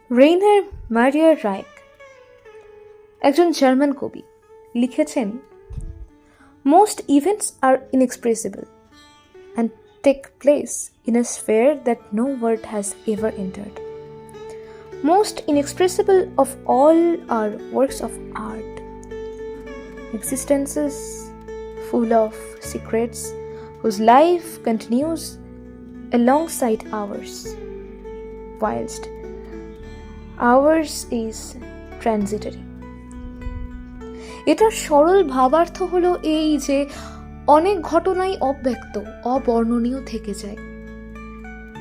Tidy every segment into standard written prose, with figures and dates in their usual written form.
Reiner মারিয়া রাইক একজন German কবি লিখেছেন, most events are inexpressible and take place in a sphere that no word has ever entered. Most inexpressible of all are works of art, existences full of secrets whose life continues alongside ours, whilst ours is transitory. এটার সরল ভাবার্থ হলো এই যে অনেক ঘটনাই অব্যক্ত, অবর্ণনীয় থেকে যায়।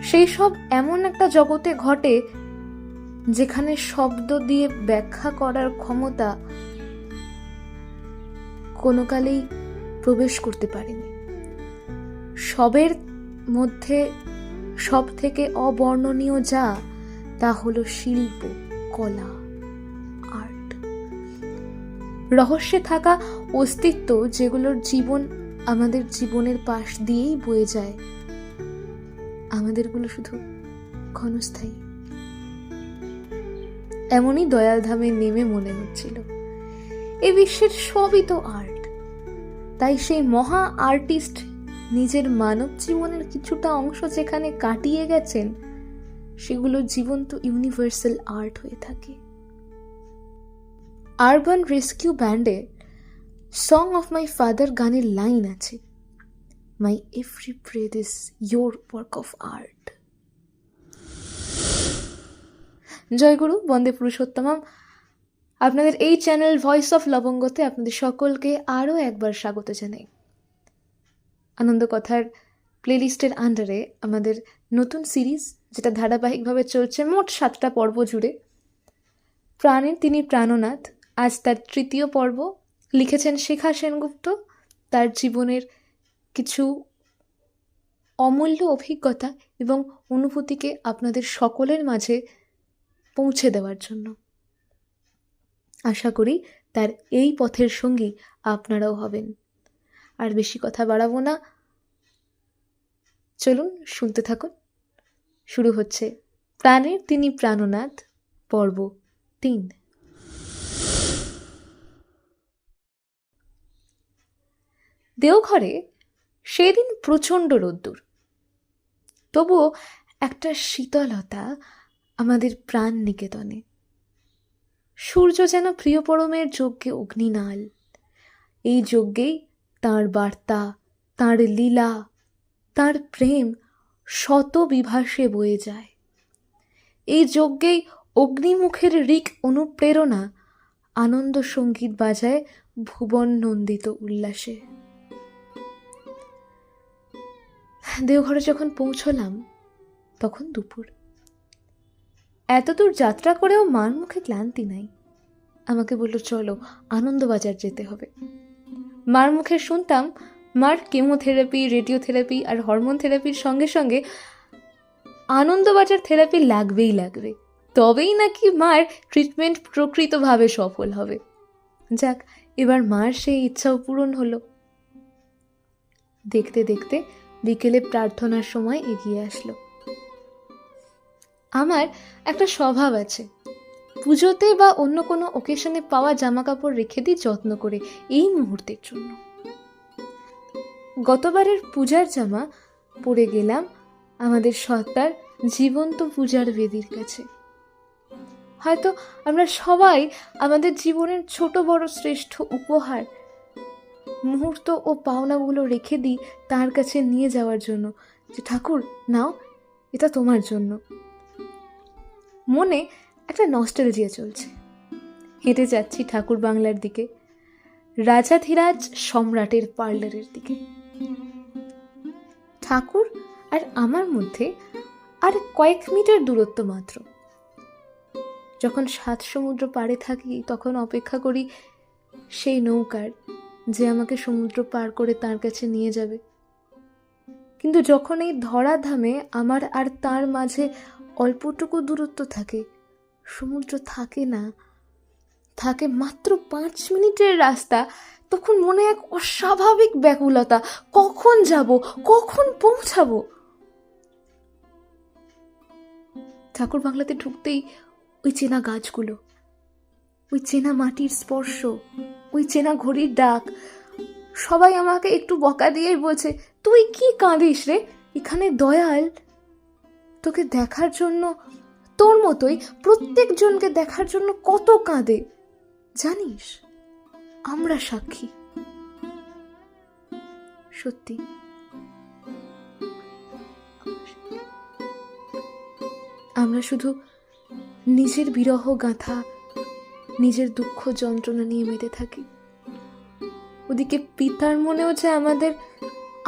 সেই সব এমন একটা জগতে ঘটে যেখানে শব্দ দিয়ে ব্যাখ্যা করার ক্ষমতা কোনো কালেই প্রবেশ করতে পারেনি। সবের মধ্যে সব থেকে অবর্ণনীয় যা, তা হলো শিল্প, কলা, আর্ট। রহস্যে থাকা অস্তিত্ব যেগুলোর জীবন আমাদের জীবনের পাশ দিয়েই বয়ে যায়, আমাদেরগুলো শুধু ক্ষণস্থায়ী। এমনই দয়াল ধামে নেমে মনে হচ্ছিল, এ বিশ্বের সবই তো আর্ট। তাই সেই মহা আর্টিস্ট নিজের মানব জীবনের কিছুটা অংশ যেখানে কাটিয়ে গেছেন, সেগুলো জীবন্ত ইউনিভার্সাল আর্ট হয়ে থাকে। আরবান রেস্কিউ ব্যান্ডে সং অফ মাই ফাদার গানের লাইন আছে, my every breath is your work of art. Joyguru, বন্দে পুরুষোত্তমম। আপনাদের এই চ্যানেল ভয়েস অফ লবঙ্গতে আপনাদের সকলকে আরও একবার স্বাগত জানাই। আনন্দ কথার প্লেলিস্টের আন্ডারে আমাদের নতুন সিরিজ, যেটা ধারাবাহিকভাবে চলছে মোট 7টা পর্ব জুড়ে, প্রাণের তিনি প্রাণনাথ, আজ তার 3য় পর্ব। লিখেছেন শেখা সেনগুপ্ত। তার জীবনের কিছু অমূল্য অভিজ্ঞতা এবং অনুভূতিকে আপনাদের সকলের মাঝে পৌঁছে দেওয়ার জন্য। আশা করি তার এই পথের সঙ্গী আপনারাও হবেন। আর বেশি কথা বাড়াবো না, চলুন শুনতে থাকুন। শুরু হচ্ছে প্রাণের তিনি প্রাণনাথ, পর্ব 3। দেওঘরে সেদিন প্রচণ্ড রোদ্দুর, তবুও একটা শীতলতা আমাদের প্রাণ নিকেতনে। সূর্য যেন প্রিয়পরমের যজ্ঞে অগ্নিনাল। এই যজ্ঞেই তাঁর বার্তা, তাঁর লীলা, তাঁর প্রেম শত বিভাসে বয়ে যায়। এই যজ্ঞেই অগ্নিমুখের ঋক অনুপ্রেরণা আনন্দ সঙ্গীত বাজায় ভুবন নন্দিত উল্লাসে। দেওঘরে যখন পৌঁছলাম তখন দুপুর। এতদূর যাত্রা করেও মার মুখে ক্লান্তি নাই। আমাকে বলল, চলো আনন্দবাজার যেতে হবে। মার মুখে শুনতাম মার কেমোথেরাপি, রেডিওথেরাপি আর হরমোন থেরাপির সঙ্গে সঙ্গে আনন্দবাজার থেরাপি লাগবেই লাগবে, তবেই নাকি মার ট্রিটমেন্ট প্রকৃতভাবে সফল হবে। যাক, এবার মার সেই ইচ্ছাও পূরণ হলো। দেখতে দেখতে বিকেলে প্রার্থনার সময় এগিয়ে আসলো। আমার একটা স্বভাব আছে, পুজোতে বা অন্য কোনো ওকেশনে পাওয়া জামা কাপড় রেখে দিই যত্ন করে এই মুহূর্তের জন্য। গতবারের পূজার জামা পরে গেলাম আমাদের সত্তার জীবন্ত পূজার বেদির কাছে। হয়তো আমরা সবাই আমাদের জীবনের ছোট বড় শ্রেষ্ঠ উপহার, মুহূর্ত ও পাওনাগুলো রেখে দিই তার কাছে নিয়ে যাওয়ার জন্য, যে ঠাকুর নাও, এটা তোমার জন্য। মনে একটা নস্টালজিয়া চলছে। হেঁটে যাচ্ছি ঠাকুর বাংলার দিকে, রাজাধিরাজ সম্রাটের পার্লারের দিকে। ঠাকুর আর আমার মধ্যে আর কয়েক মিটার দূরত্ব মাত্র। যখন 7 সমুদ্র পাড়ে থাকি তখন অপেক্ষা করি সেই নৌকার, যে আমাকে সমুদ্র পার করে তার কাছে নিয়ে যাবে। কিন্তু যখন এই ধরাধামে আমার আর তার মাঝে অল্পটুকু দূরত্ব থাকে, সমুদ্র থাকে না, থাকে মাত্র 5 মিনিটের রাস্তা, তখন মনে এক অস্বাভাবিক ব্যাকুলতা। কখন যাব, কখন পৌঁছাবো? ঠাকুর বাংলাতে ঢুকতেই ওই চেনা গাছগুলো, ওই চেনা মাটির স্পর্শ, ওই চেনা ঘড়ির ডাক। সবাই আমাকে একটু বকা দিয়েই বলছে, তুই কি কাঁদিস রে, এখানে দয়াল তোকে দেখার জন্য, তোর মতোই প্রত্যেকজনকে দেখার জন্য কত কাঁদে জানিস, আমরা সাক্ষী। সত্যি আমরা শুধু নিজের বিরহ গাঁথা, নিজের দুঃখ যন্ত্রণা নিয়ে মেতে থাকি। ওদিকে পিতার মনেও যে আমাদের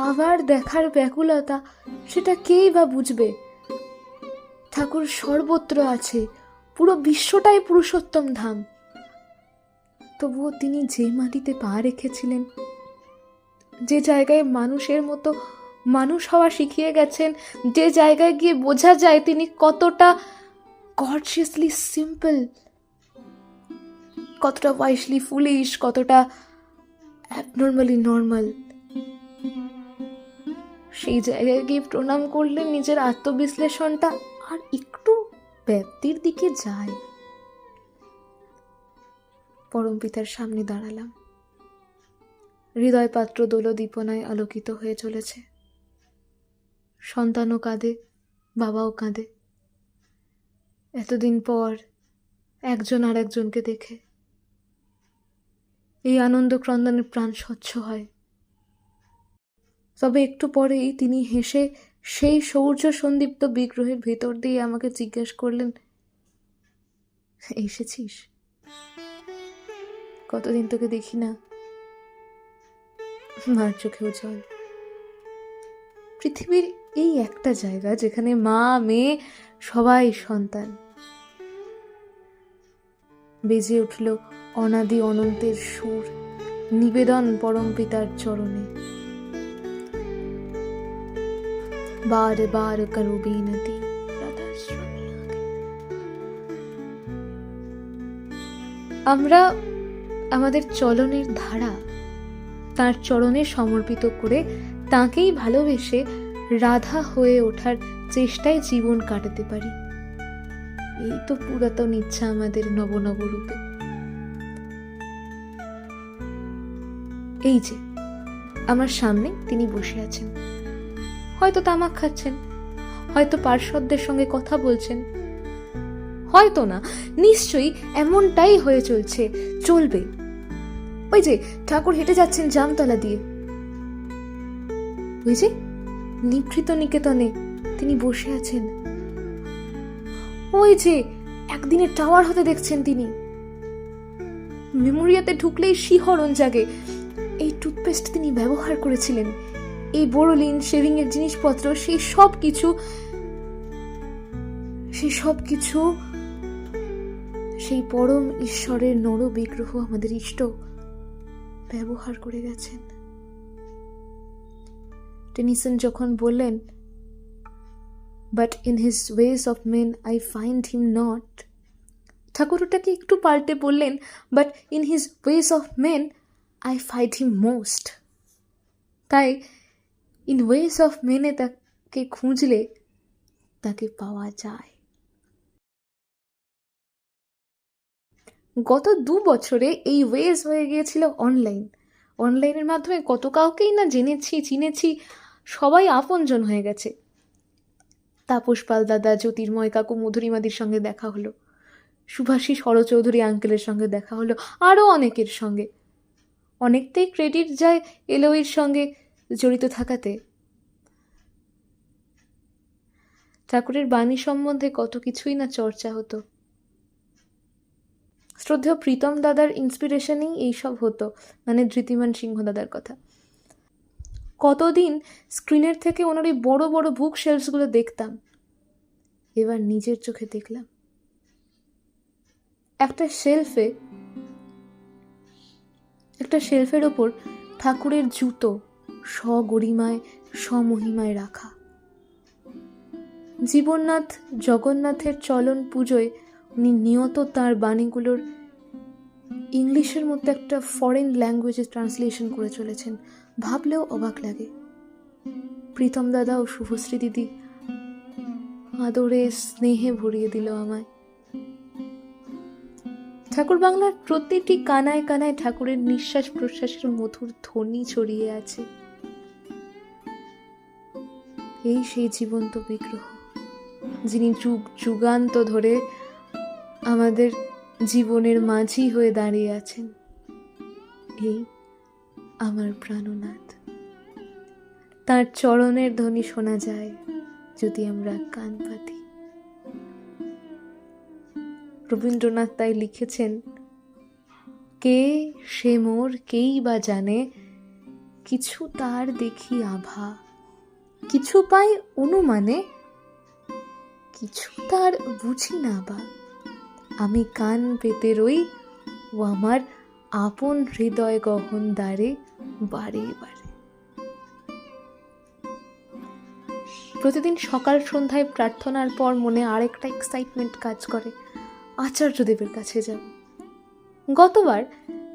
আবার দেখার ব্যাকুলতা, সেটা কেই বা বুঝবে। ঠাকুর সর্বত্র আছে, পুরো বিশ্বটাই পুরুষোত্তম ধাম। তবুও তিনি যে মাটিতে পা রেখেছিলেন, যে জায়গায় মানুষের মতো মানুষ হওয়া শিখিয়ে গেছেন, যে জায়গায় গিয়ে বোঝা যায় তিনি কতটা গর্জিয়াসলি সিম্পল, কতটা ওয়াইসলি ফুলিশ, কতটা অ্যাবনর্মালি নর্মাল, সেই জায়গায় গিয়ে প্রণাম করলে নিজের আত্মবিশ্লেষণটা আর একটু ব্যাপ্তির দিকে যায়। পরমপিতার সামনে দাঁড়ালাম। হৃদয় পাত্র দোলদীপনায় আলোকিত হয়ে চলেছে। সন্তানও কাঁদে, বাবাও কাঁদে। এতদিন পর একজন আর একজনকে দেখে এই আনন্দ ক্রন্দনের প্রাণ স্বচ্ছ হয়। তবে একটু পরেই তিনি হেসে সেই সৌর্য সন্দীপ্ত বিগ্রহের ভেতর দিয়ে আমাকে জিজ্ঞেস করলেন, এসেছিস? কতদিন তোকে দেখি না। মার চোখেও জল। পৃথিবীর এই একটা জায়গা যেখানে মা মেয়ে সবাই সন্তান। বেজে উঠল অনাদি অনন্তের সুর, নিবেদন পরম পিতার চরণে। বার বার করো বিনতি। আমরা আমাদের চলনের ধারা তার চরণে সমর্পিত করে তাকেই ভালোবেসে রাধা হয়ে ওঠার চেষ্টায় জীবন কাটাতে পারি। এই তো পুরাতন ইচ্ছা আমাদের নব নব রূপে। এই যে আমার সামনে তিনি বসে আছেন, হয়তো তামাক খাচ্ছেন, হয়তো পার্শ্বদের সঙ্গে কথা বলছেন, হয়তো না, নিশ্চয়ই এমনটাই হয়ে চলছে, চলবে। ওই যে ঠাকুর হেঁটে যাচ্ছেন জামতলা দিয়ে, ওই যে নিভৃত নিকেতনে তিনি বসে আছেন, ওই যে একদিনের টাওয়ার হতে দেখছেন তিনি। মেমোরিয়াতে ঢুকলেই শিহরণ জাগে। এই টুথপেস্ট তিনি ব্যবহার করেছিলেন, এই বোরোলিন, শেভিং এর জিনিসপত্র, সেই সব কিছু সেই পরম ঈশ্বরের নর বিগ্রহ আমাদের ইষ্ট ব্যবহার করে গেছেন। টেনিসন যখন বললেন, but in his ways of men I find him not, Thakur ওটাকে একটু পাল্টে বললেন, but in his ways of men I find him most. তাই ইন ওয়েজ অফ মেনে তাকে খুঁজলে তাকে পাওয়া যায়। গত 2 বছরে এই ওয়েজ হয়ে গিয়েছিল অনলাইন। অনলাইনের মাধ্যমে কত কাউকেই না জেনেছি, চিনেছি, সবাই আপনজন হয়ে গেছে। তাপস পাল দাদা, জ্যোতির্ময় কাকু, মধুরিমাদির সঙ্গে দেখা হলো, সুভাষিস হরচৌধুরী আঙ্কেলের সঙ্গে দেখা হলো, আরও অনেকের সঙ্গে। অনেকটাই ক্রেডিট যায় এলোইর সঙ্গে জড়িত থাকাতে। ঠাকুরের বাণী সম্বন্ধে কত কিছুই না চর্চা হতো। শ্রদ্ধেয় প্রীতম দাদার ইন্সপিরেশনেই এইসব হতো, মানে ধৃতিমান সিংহ দাদার কথা। কতদিন স্ক্রিনের থেকে ওনার এই বড় বড় বুক শেলফসগুলো দেখতাম, এবার নিজের চোখে দেখলাম। একটা শেলফের ওপর ঠাকুরের জুতো স্বগরিমায় স্বমহিমায় রাখা। জীবননাথ জগন্নাথের চলন পুজোয় উনি নিয়ত তাঁর বাণীগুলোর ইংলিশের মধ্যে একটা ফরেন ল্যাঙ্গুয়েজে ট্রান্সলেশন করে চলেছেন, ভাবলেও অবাক লাগে। প্রীতম দাদা ও শুভশ্রী দিদি আদরে স্নেহে ভরিয়ে দিল আমায়। ঠাকুর বাংলার প্রতিটি কানায় কানায় ঠাকুরের নিঃশ্বাস প্রশ্বাসের মধুর ধ্বনি ছড়িয়ে আছে। এই সেই জীবন্ত বিগ্রহ, যিনি যুগ যুগান্ত ধরে আমাদের জীবনের মাঝি হয়ে দাঁড়িয়ে আছেন। এই আমার প্রাণনাথ। তার চরণের ধ্বনি শোনা যায় যদি আমরা কান পাতি। রবীন্দ্রনাথ তাই লিখেছেন, কে সে মোর কেই বা জানে, কিছু তার দেখি আভা, কিছু পাই অনুমানে, কিছু তার বুঝি না বা, আমি কান পেতে রই ও আমার আপন হৃদয় গহন দ্বারে বারে বারে। প্রতিদিন সকাল সন্ধ্যায় প্রার্থনার পর মনে আরেকটা এক্সাইটমেন্ট কাজ করে, আচার্যদেবের কাছে যাব। গতবার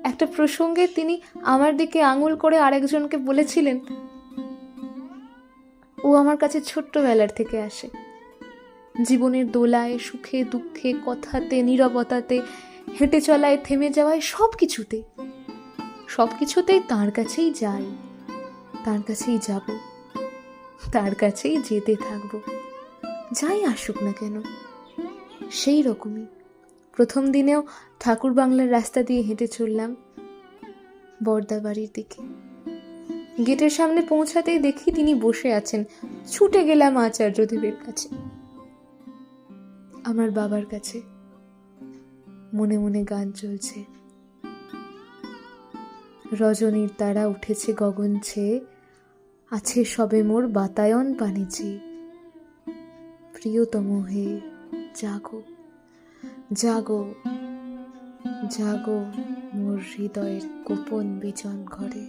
একটা প্রসঙ্গে তিনি আমার দিকে আঙুল করে আরেকজনকে বলেছিলেন, ও আমার কাছে ছোট্টবেলার থেকে আসে। জীবনের দোলায়, সুখে দুঃখে, কথাতে, নীরবতাতে, হেঁটে চলায়, থেমে যাওয়ায়, সবকিছুতেই তার কাছেই যাই, তার কাছেই যাব, তার কাছেই যেতে থাকবো, যাই আসুক না কেন। সেই রকমই প্রথম দিনেও ঠাকুর বাংলার রাস্তা দিয়ে হেঁটে চললাম বর্দা বাড়ির দিকে। গেটের সামনে পৌঁছাতেই দেখি তিনি বসে আছেন। ছুটে গেলাম আচার্যদেবের কাছে, আমার বাবার কাছে। মনে মনে গান চলছে, রজনীর তারা উঠেছে গগন ছেয়ে, আছে সবে মোর বাতায়ন পানে চেয়ে, প্রিয়তম হে জাগো জাগো জাগো মোর হৃদয়ের গোপন বিজন ঘরে।